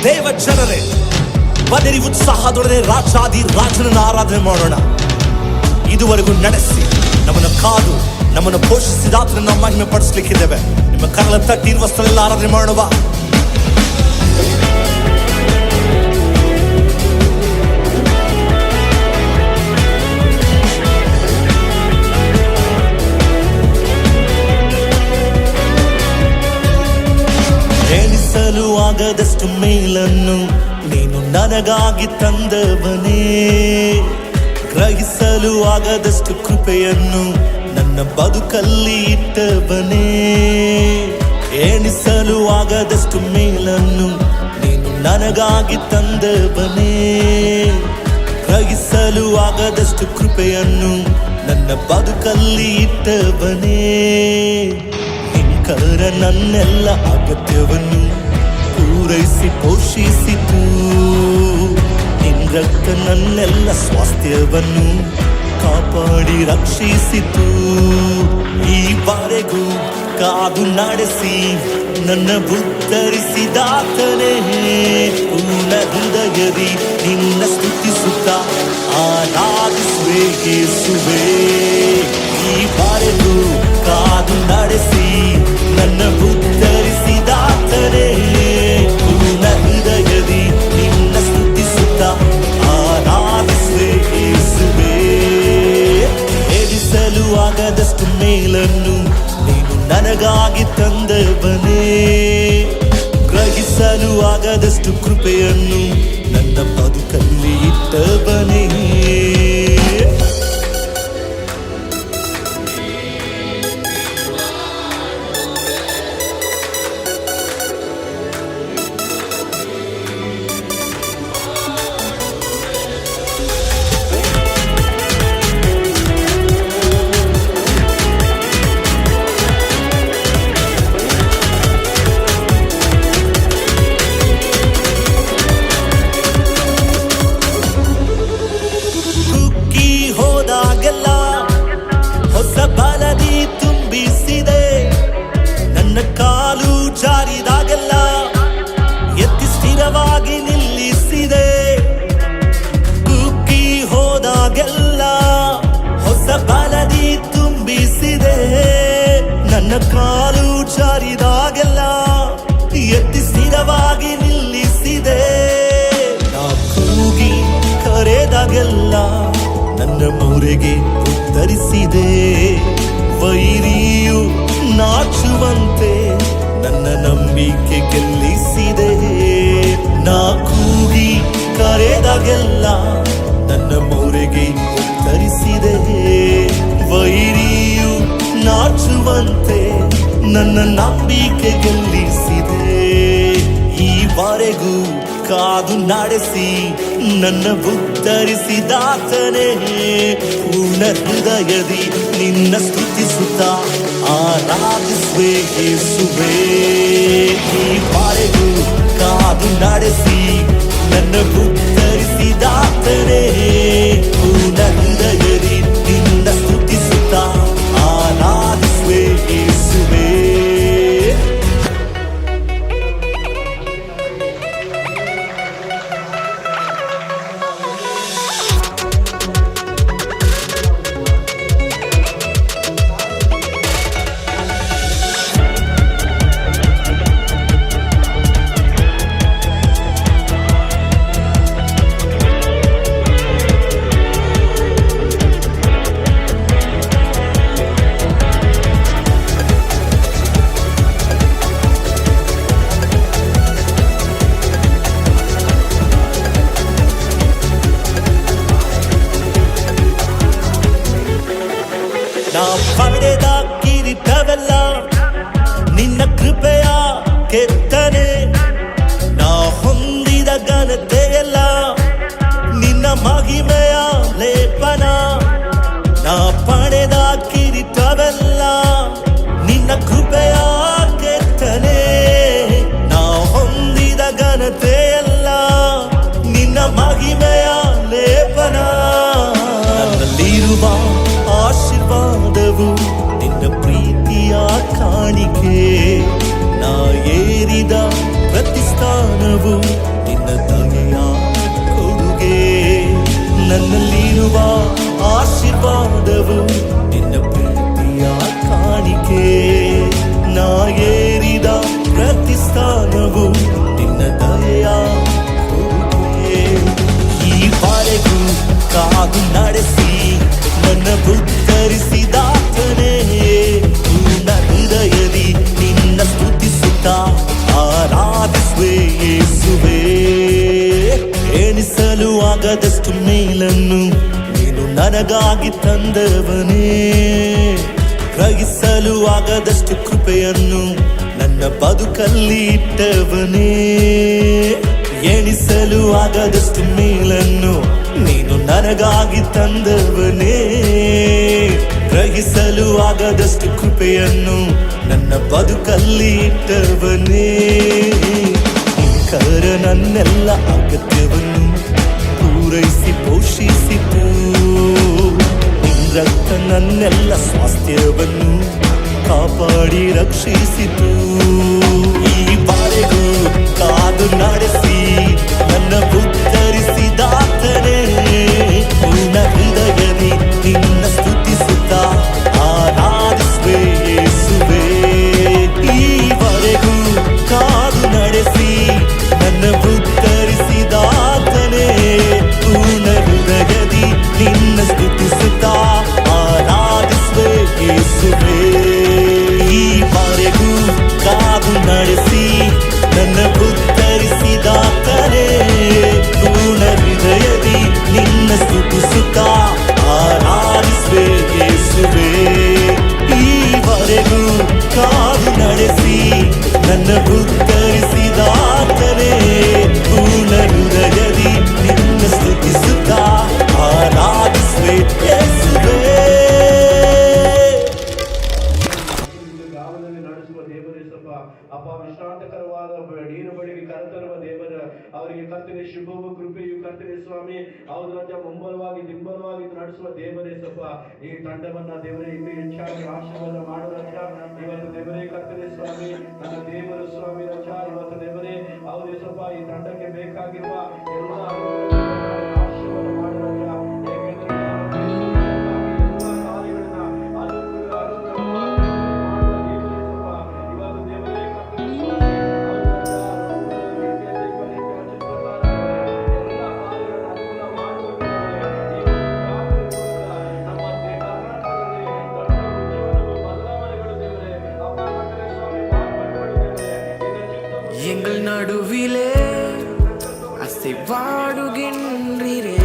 ದೇವ ಜನರೇ, ಬದರಿ ಉತ್ಸಾಹದೊಡನೆ ರಾಜಾದಿ ರಾಜನನ್ನು ಆರಾಧನೆ ಮಾಡೋಣ. ಇದುವರೆಗೂ ನಡೆಸಿ ನಮ್ಮನ್ನು ಕಾದು ನಮ್ಮನ್ನು ಪೋಷಿಸಿದಾತನ ನಾವು ಮಹಿಮೆ ಪಡಿಸ್ಲಿಕ್ಕಿದ್ದೇವೆ. ನಿಮ್ಮ ಕರಳ ತಟ್ಟಿ ಇರುವ ಸ್ಥಳದಲ್ಲಿ ಆರಾಧನೆ ಮಾಡುವ. ಎಣಿಸಲು ಆಗದಷ್ಟು ಮೇಲನ್ನು ನೀನು ನನಗಾಗಿ ತಂದವನೇ, ಗ್ರಹಿಸಲು ಆಗದಷ್ಟು ಕೃಪೆಯನ್ನು ನನ್ನ ಬದುಕಲ್ಲಿ ಇಟ್ಟವನೇ. ಎಣಿಸಲು ಆಗದಷ್ಟು ಮೇಲನ್ನು ನೀನು ನನಗಾಗಿ ತಂದವನೇ, ಗ್ರಹಿಸಲು ಆಗದಷ್ಟು ಕೃಪೆಯನ್ನು ನನ್ನ ಬದುಕಲ್ಲಿ ಇಟ್ಟವನೇ. ನಿಂಕರ ನನ್ನೆಲ್ಲ ಅಗತ್ಯವನ್ನು ಪೂರೈಸಿ ಪೋಷಿಸಿತು, ನಿನ್ ರಕ್ತ ನನ್ನೆಲ್ಲ ಸ್ವಾಸ್ಥ್ಯವನ್ನು ಕಾಪಾಡಿ ರಕ್ಷಿಸಿತು. ಈವರೆಗೂ ಕಾದು ನಡೆಸಿ ನನ್ನ ಉದ್ಧರಿಸಿದಾತನೇ, ಪೂರ್ಣ ಹೃದಯದಿ ನಿನ್ನ ಸ್ತುತಿಸುತ್ತ ಆರಾಧಿಸುವೆ ಯೇಸುವೇ. ಈವರೆಗೂ ಕಾದು ನಡೆಸಿ ನನ್ನ ಉದ್ಧರಿಸಿದಾತನೇ, ಪೂರ್ಣ ಹೃದಯದಿ ನಿನ್ನ ಸ್ತುತಿಸುತ್ತ ಆರಾಧಿಸುವೆ ಯೇಸುವೇ. ಎಣಿಸಲು ಆಗದಷ್ಟು ಮೇಲನ್ನು ನೀನು ನನಗಾಗಿ ತಂದವನೇ, ಗ್ರಹಿಸಲು ಆಗದಷ್ಟು ಕೃಪೆಯನ್ನು ನನ್ನ ಬದುಕಲ್ಲಿ ಇಟ್ಟವನೇ. ಹೊಸ ಬಲದಿ ತುಂಬಿಸಿದೆ, ನನ್ನ ಕಾಲು ಜಾರಿದಾಗೆಲ್ಲ ಎತ್ತಿ ಸ್ಥಿರವಾಗಿ ನಿಲ್ಲಿಸಿದೆ. ಕುಗ್ಗಿ ಹೋದಾಗೆಲ್ಲ ಹೊಸ ಬಲದಿ ತುಂಬಿಸಿದೆ, ನನ್ನ ಕಾಲು ಜಾರಿದಾಗೆಲ್ಲ ಎತ್ತಿ ಸ್ಥಿರವಾಗಿ ನಿಲ್ಲಿಸಿದೆ. ನಾ ಕೂಗಿ ಕರೆದಾಗೆಲ್ಲ ನನ್ನ ಮೊರೆಗೆ ಉತ್ತರಿಸಿದೆ, ವೈರಿಯು ನಾಚುವಂತೆ ನನ್ನ ನಂಬಿಕೆ ಗೆಲ್ಲಿಸಿದೆ. ನಾ ಕೂಗಿ ಕರೆದಾಗೆಲ್ಲ ನನ್ನ ಮೊರೆಗೆ ಉತ್ತರಿಸಿದೆ, ವೈರಿಯು ನಾಚುವಂತೆ ನನ್ನ ನಂಬಿಕೆ ಗೆಲ್ಲಿಸಿದೆ. ಈವರೆಗೂ ಕಾದು ನಡೆಸಿ ನನ್ನ ಉದ್ಧರಿಸಿದಾತನೇ, ಪೂರ್ಣ ಹೃದಯದಿ ನಿನ್ನ ಸ್ತುತಿಸುತ್ತ ಆರಾಧಿಸುವೆ ಯೇಸುವೇ. ಈವರೆಗೂ ಕಾದು ನಡೆಸಿ ನನ್ನ ಉದ್ಧರಿಸಿದಾತನೇ, ಪೂರ್ಣ ಹೃದಯದಿ ನಿನ್ನ ಸ್ತುತಿಸುತ್ತ ಆರಾಧಿಸುವೆ ಯೇಸುವೇ. ನಾ ಪಡೆದ ಕಿರೀಟವೆಲ್ಲ ನಿನ್ನ ಕೃಪೆಯ ಕೆತ್ತನೆ, ನಾ ಹೊಂದಿದ ಘನತೆಯೆಲ್ಲ ನಿನ್ನ ಮಹಿಮೆಯ ಲೇಪನ. ನಾ ಪಡೆದ ಕಿರೀಟವೆಲ್ಲ ನಿನ್ನ ಕೃಪೆಯ ಕೆತ್ತನೆ, ನಾ ಹೊಂದಿದ ಘನತೆಯೆಲ್ಲ ನಿನ್ನ ಮಹಿಮೆಯ ಲೇಪನ. ನನ್ನಲ್ಲಿರುವ ಆಶೀರ್ವಾದವು ನಿನ್ನ ಪ್ರೀತಿಯ ಕಾಣಿಕೆ, ನಾ ಏರಿದ ಪ್ರತಿಷ್ಠಾನವು ಕಾರಣವು ನಿನ್ನ ದಯೆಯ ಕೊಡುಗೆ. ನನ್ನಲ್ಲಿರುವ ಆಶೀರ್ವಾದವು ನಿನ್ನ ಪ್ರೀತಿಯ ಕಾಣಿಕೆ. ನಾ ಏರಿದ ಪ್ರತಿಸ್ಥಾನವು ನಿನ್ನ ದಯೆಯ ಕೊಡುಗೆ. ಈವರೆಗೂ ಕಾದು ನಡೆಸಿ ನನ್ನ ಉತ್ತರಿಸಿದಾತನೇ, ಪೂರ್ಣ ಹೃದಯದಿ ನಿನ್ನ ಸ್ತುತಿಸುತ್ತಾ ಆರಾಧಿಸುವೆ ಯೇಸುವೇ. ಎಣಿಸಲು ಆಗದಷ್ಟು ಮೇಲನ್ನು ನೀನು ನನಗಾಗಿ ತಂದವನೇ. ಗ್ರಹಿಸಲು ಆಗದಷ್ಟು ಕೃಪೆಯನ್ನು ನನ್ನ ಬದುಕಲ್ಲಿ ಇಟ್ಟವನೇ. ಎಣಿಸಲು ಆಗದಷ್ಟು ಮೇಲನ್ನು ನೀನು ನನಗಾಗಿ ತಂದವನೇ. ಗ್ರಹಿಸಲು ಆಗದಷ್ಟು ಕೃಪೆಯನ್ನು ನನ್ನ ಬದುಕಲ್ಲಿ ಇಟ್ಟವನೇ. ಕರ ನನ್ನೆಲ್ಲ ಅಗತ್ಯವನ್ನು ಪೂರೈಸಿ ಪೋಷಿಸಿತು. ನಿನ್ನ ರಕ್ತ ನನ್ನೆಲ್ಲ ಸ್ವಾಸ್ಥ್ಯವನ್ನು ಕಾಪಾಡಿ ರಕ್ಷಿಸಿತು. ಈವರೆಗೂ ಕಾದು ನಡೆಸಿ ನನ್ನ ಉತ್ತರಿಸಿದಾತನೇ, ಪೂರ್ಣ ಹೃದಯದಿ ನಿನ್ನ ಸ್ತುತಿಸುತ್ತಾ ಆರಾಧಿಸುವೆ ಯೇಸುವೇ. ಈವರೆಗೂ ಕಾದು ನಡೆಸಿ ನನ್ನ ಉತ್ತರಿಸಿದಾತನೇ, ಪೂರ್ಣ ಹೃದಯದಿ ನಿನ್ನ ಸ್ತುತಿಸುತ್ತಾ ಆರಾಧಿಸುವೆ ಯೇಸುವೇ. ಈವರೆಗೂ ಕಾದು ನಡೆಸಿ ನನ್ನ ಉತ್ತರಿಸಿದಾತನೇ, ಪೂರ್ಣ ಹೃದಯದಿ ನಿನ್ನ ಸ್ತುತಿಸುತ್ತಾ ಆರಾಧಿಸುವೆ ಯೇಸುವೇ. ಈವರೆಗೂ ಕಾದು ನಡೆಸಿ ನನ್ನ ಉತ್ತರಿಸಿದಾತನೇ, ಪೂರ್ಣ ಹೃದಯದಿ ನಿನ್ನ ಸ್ತುತಿಸುತ್ತಾ ಆರಾಧಿಸುವೆ ಯೇಸುವೇ. ಅಪ್ಪ ವಿಶ್ರಾಂತಕರವಾದ ನೀರು ಬಳಿಗೆ ಕರೆತರುವ ದೇವರ ಅವರಿಗೆ ಕರ್ತನೆ ಶುಭವು ಕೃಪೆಯು ಕರ್ತನೆ ಸ್ವಾಮಿ ಹೌದು ರಾಜ ಮುಂಬಲವಾಗಿ ದಿಂಬಲವಾಗಿ ನಡೆಸುವ ದೇವರೇ ಸಪ್ಪ. ಈ ತಂಡವನ್ನ ದೇವರೇ ಇನ್ನೂ ಹೆಚ್ಚಾಗಿ ಆಶೀರ್ವಾದ ಮಾಡು ರಾಜ. ಇವತ್ತು ದೇವರೇ ಕರ್ತನೆ ಸ್ವಾಮಿ ನನ್ನ ದೇವರು ಸ್ವಾಮಿ ರಾಜ. ಇವತ್ತು ದೇವರೇ ಹೌದು ಸಪ್ಪ ಈ ತಂಡಕ್ಕೆ ಬೇಕಾಗಿರುವ ಎಲ್ಲ ಆಶೀರ್ವಾದ ಮಾಡು ರಾಜ. எங்கள் நடுவிலே அசைவாடுகின்றீரே,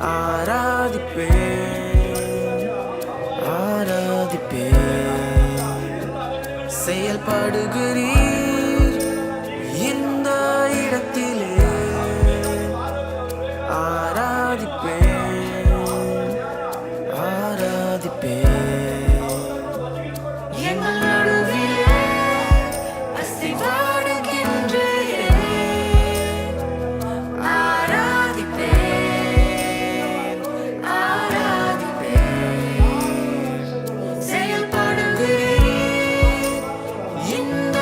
ஆராதிப்பேன் ஆராதிப்பேன். செயல்படுகிறீர் இந்த இடத்திலே, ஆராதிப்பேன் ஆராதிப்பேன். எங்கள் நடுவிலே அசைவாடுகின்றீரே, ஆராதிப்பேன் ஆராதிப்பேன். செயல்படுகிறீர் இந்த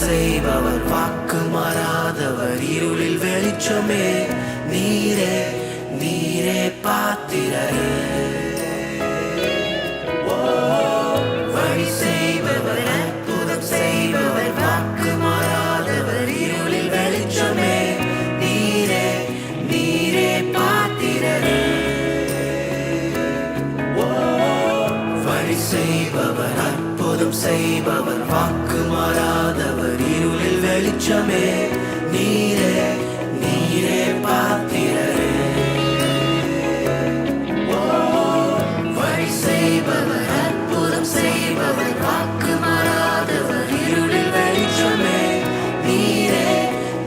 செய்பவர் வாக்கு மாறாதவர் இருளில் வெளிச்சமே நீரே நீரே பாத்திரரே வழி செய்பவர் அற்புதம் செய்பவர் வாக்கு மாறாதவர் இருளில் வெளிச்சமே நீரே நீரே பாத்திரரே வழி செய்பவர் அற்புதம் செய்பவர் வாக்கு மாறாதவர் இருளில் வெளிச்சமே நீரே நீரே பாத்திரரே வழி செய்பவர் அற்புதம் செய்பவர் வாக்கு மாறாதவர் இருளில் வெளிச்சமே நீரே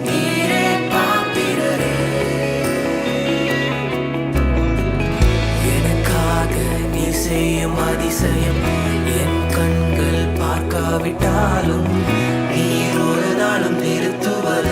நீரே பாத்திரரே எனக்காக நீ செய்யும் அதிசயம் என் கண்கள் பார்க்காவிட்டாலும் நீர் ஒரு நாளும் நிறுத்துவது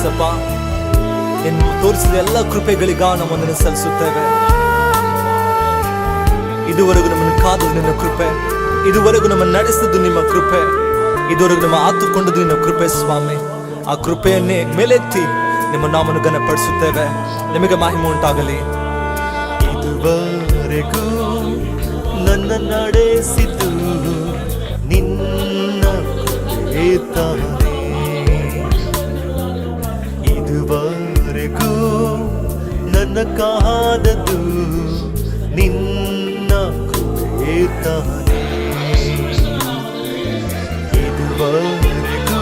ಏಸಪ್ಪ. ಇನ್ನು ತೋರಿಸಿದ ಎಲ್ಲ ಕೃಪೆಗಳಿಗ ನಮ್ಮನ್ನು ಸಲ್ಲಿಸುತ್ತೇವೆ. ಇದುವರೆಗೂ ನಮ್ಮನ್ನು ಕಾದದ್ದು ನಿನ್ನ ಕೃಪೆ, ಇದುವರೆಗೂ ನಮ್ಮನ್ನು ನಡೆಸಿದ್ದು ನಿಮ್ಮ ಕೃಪೆ, ಇದುವರೆಗೂ ನಮ್ಮ ಆತುಕೊಂಡದ್ದು ನಿನ್ನ ಕೃಪೆ ಸ್ವಾಮಿ. ಆ ಕೃಪೆಯನ್ನೇ ಮೇಲೆತ್ತಿ ನಿಮ್ಮ ನಾಮವನ್ನು ಘನಪಡಿಸುತ್ತೇವೆ. ನಿಮಗೆ ಮಹಿಮೆ ಉಂಟಾಗಲಿ. ಇದುವರೆಗೂ ನನ್ನ ನಡೆಸಿದ್ದು ನಿನ್ನ ಕೃಪೆ ತಾನೇ. ಇದುವರೆಗೂ ನನ್ನ ಕಾದದ್ದು ನಿನ್ನ ಕೃಪೆ ತಾನೇ. ಇದುವರೆಗೂ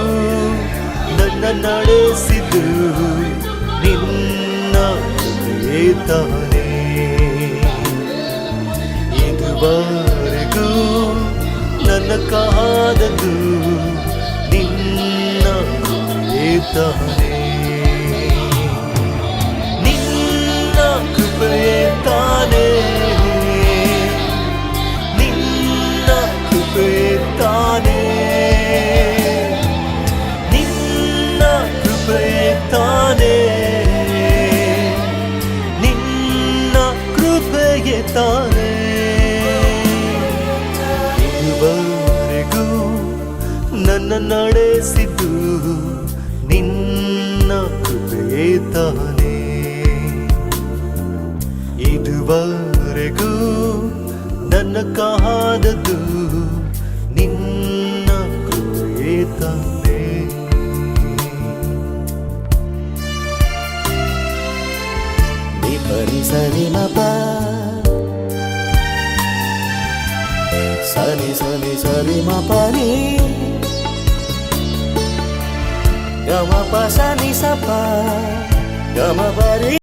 ನನ್ನ ನಡೆಸಿದ್ದು ನಿನ್ನ ಕೃಪೆ ತಾನೇ. ಇದುವರೆಗೂ ನನ್ನ ಕಾದದ್ದು ನಿನ್ನ ಕೃಪೆ ತಾನೇ. ನಿನ್ನ ಕೃಪೆ ತಾನೇ, ನಿನ್ನ ಕೃಪೆ ತಾನೇ, ನಿನ್ನ ಕೃಪೆ ತಾನೇ, ನಿನ್ನ ಕೃಪೆಗೆ ತಾನೇ. ಇದುವರೆಗೂ ನನ್ನ ನಡೆಸಿದ್ದು ನಿನ್ನ ಕೃಪೆ ತಾನೇ. ಇದುವರೆಗೂ ನನ್ನ ಕಾದದ್ದು ನಿನ್ನ ಕೃಪೆ ತಾನೇ. ಪರಿ ಸರಿ ಮಪ ಸರಿ ಸರಿ ಸರಿ ಮಪರಿ ಗಮ ಪ ಸನಿ ಸಪ ಗಮ ಪರಿ